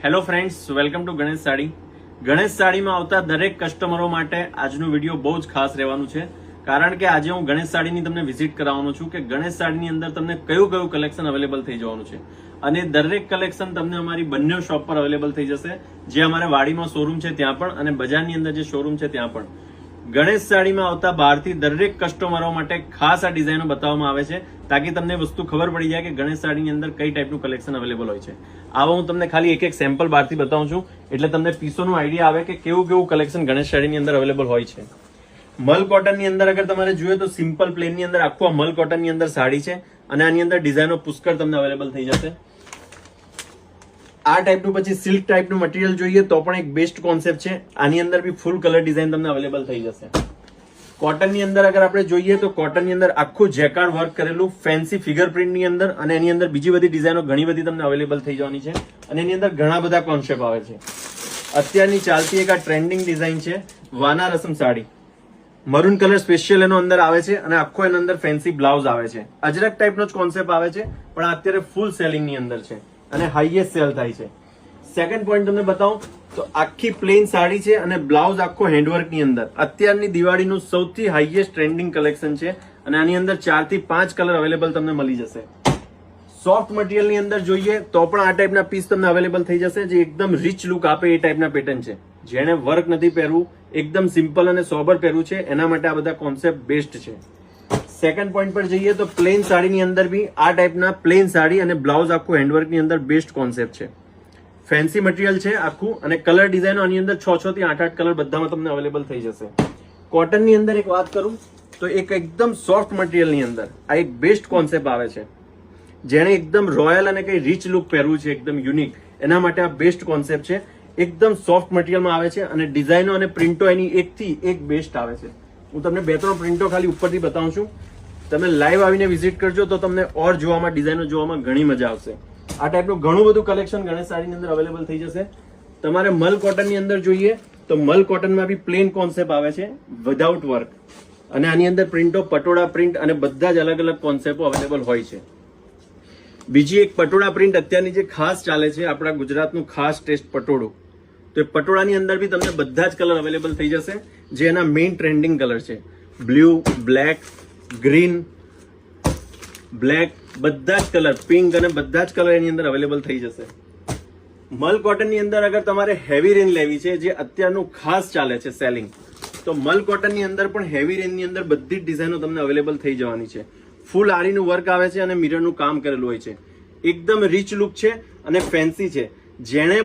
Hello friends, welcome to Ganesh Sari. Ganesh સાડીમાં આવતા દરેક કસ્ટમરો માટે આજનો વિડીયો બહુ જ ખાસ રહેવાનું છે, કારણ કે આજે હું ગણેશ સાડીની તમને વિઝિટ કરાવવાનો છું કે ગણેશ સાડીની અંદર તમને કયું કલેક્શન અવેલેબલ થઈ જવાનું છે. અને દરેક કલેક્શન તમને અમારી બંને શોપ પર અવેલેબલ થઈ જશે, જે અમારા વાડીમાં શોરૂમ છે ત્યાં પણ અને બજારની અંદર જે શોરૂમ છે ત્યાં પણ. ગણેશ સાડીમાં આવતા બહારથી દરેક કસ્ટમરો માટે ખાસ આ ડિઝાઇનો બતાવવામાં આવે છે, તાકી તમને વસ્તુ ખબર પડી જાય કે ગણેશ સાડીની અંદર કઈ ટાઈપનું કલેક્શન અવેલેબલ હોય છે. આવા હું તમને ખાલી એક સેમ્પલ બહારથી બતાવું છું, એટલે તમને પીસોનું આઈડિયા આવે કે કેવું કલેક્શન ગણેશ સાડીની અંદર અવેલેબલ હોય છે. મલ કોટનની અંદર અગર તમારે જોઈએ તો સિમ્પલ પ્લેનની અંદર આખું મલ કોટનની અંદર સાડી છે અને આની અંદર ડિઝાઇનો પુષ્કળ તમને અવેલેબલ થઈ જશે. આ ટાઈપનું પછી સિલ્ક ટાઈપનું મટીરિયલ જોઈએ તો પણ એક બેસ્ટ કોન્સેપ્ટ છે. આની અંદર બી ફૂલ કલર ડિઝાઇન તમને અવેલેબલ થઈ જશે. કોટનની અંદર અગર આપણે જોઈએ તો કોટનની અંદર આખું જેકાર્ડ વર્ક કરેલું ફેન્સી ફિગર પ્રિન્ટની અંદર અને એની અંદર બીજી બધી ડિઝાઇનો ઘણી બધી તમને અવેલેબલ થઈ જવાની છે અને એની અંદર ઘણા બધા કોન્સેપ્ટ આવે છે. અત્યારની ચાલતી એક આ ટ્રેન્ડિંગ ડિઝાઇન છે વાના રસમ સાડી. મરૂન કલર સ્પેશિયલ એનો અંદર આવે છે અને આખો એનો અંદર ફેન્સી બ્લાઉઝ આવે છે. અજરક ટાઈપનો જ કોન્સેપ્ટ આવે છે, પણ અત્યારે ફૂલ સેલિંગની અંદર છે અને હાઈએસ્ટ સેલ થાય છે. સેકન્ડ પોઈન્ટ તમને બતાવું તો આખી પ્લેન સાડી છે અને બ્લાઉઝ આખો હેન્ડવર્ક ની અંદર અત્યારની દિવાળીનું સૌથી હાઈએસ્ટ ટ્રેન્ડિંગ કલેક્શન છે અને આની અંદર 4 થી 5 કલર અવેલેબલ તમને મળી જશે. સોફ્ટ મટીરિયલ ની અંદર જોઈએ તો પણ આ ટાઈપના પીસ તમને અવેલેબલ થઈ જશે, જે એકદમ રીચ લુક આપે એ ટાઈપના પેટર્ન છે. જેને વર્ક નથી પહેરવું, એકદમ સિમ્પલ અને સોબર પહેરવું છે, એના માટે આ બધા કોન્સેપ્ટ બેસ્ટ છે. સેકન્ડ પોઈન્ટ પર જઈએ તો પ્લેન સાડીની અંદર બી આ ટાઈપના પ્લેન સાડી અને બ્લાઉઝ આખું હેન્ડવર્ક ની અંદર બેસ્ટ કોન્સેપ્ટ છે. ફેન્સી મટીરિયલ છે આખું અને કલર ડિઝાઇનો આની અંદર 6 થી 8 કલર બધામાં તમને અવેલેબલ થઈ જશે. કોટનની અંદર એક વાત કરું તો એક એકદમ સોફ્ટ મટીરિયલની અંદર આ એક બેસ્ટ કોન્સેપ્ટ આવે છે. જેને એકદમ રોયલ અને કઈ રીચ લુક પહેરવું છે, એકદમ યુનિક, એના માટે આ બેસ્ટ કોન્સેપ્ટ છે. એકદમ સોફ્ટ મટીરિયલમાં આવે છે અને ડિઝાઇનો અને પ્રિન્ટો એની એકથી એક બેસ્ટ આવે છે. હું તમને 2-3 પ્રિન્ટો ખાલી ઉપરથી બતાવું છું. તમે લાઈવ આવીને વિઝિટ કરજો તો તમને ઓર જોવામાં, ડિઝાઇનો જોવામાં ઘણી મજા આવશે. આ ટાઈપનું ઘણું બધું કલેક્શન ગણેશ સાડીની અંદર અવેલેબલ થઈ જશે. તમારે મલ કોટનની અંદર જોઈએ તો મલ કોટનમાં બી પ્લેન કોન્સેપ્ટ આવે છે વિધાઉટ વર્ક અને આની અંદર પ્રિન્ટો, પટોળા પ્રિન્ટ અને બધા જ અલગ કોન્સેપ્ટો અવેલેબલ હોય છે. બીજી એક પટોળા પ્રિન્ટ અત્યારની જે ખાસ ચાલે છે, આપણા ગુજરાતનું ખાસ ટેસ્ટ પટોળું, તો એ પટોળાની અંદર બી તમને બધા જ કલર અવેલેબલ થઈ જશે, જે એના મેઇન ટ્રેન્ડિંગ કલર છે. બ્લુ, બ્લેક, ગ્રીન, બ્લેક, બધા જ કલર, પિંક અને બધા જ કલર એની અંદર અવેલેબલ થઈ જશે. મલ કોટનની અંદર અગર તમારે હેવી રેન્જ લેવી છે, જે અત્યારનું ખાસ ચાલે છે સેલિંગ, તો મલ કોટનની અંદર પણ હેવી રેન્જની અંદર બધી જ ડિઝાઇનો તમને અવેલેબલ થઈ જવાની છે. ફૂલ આરીનું વર્ક આવે છે અને મિરરનું કામ કરેલું હોય છે. એકદમ રીચ લુક છે અને ફેન્સી છે. જેણે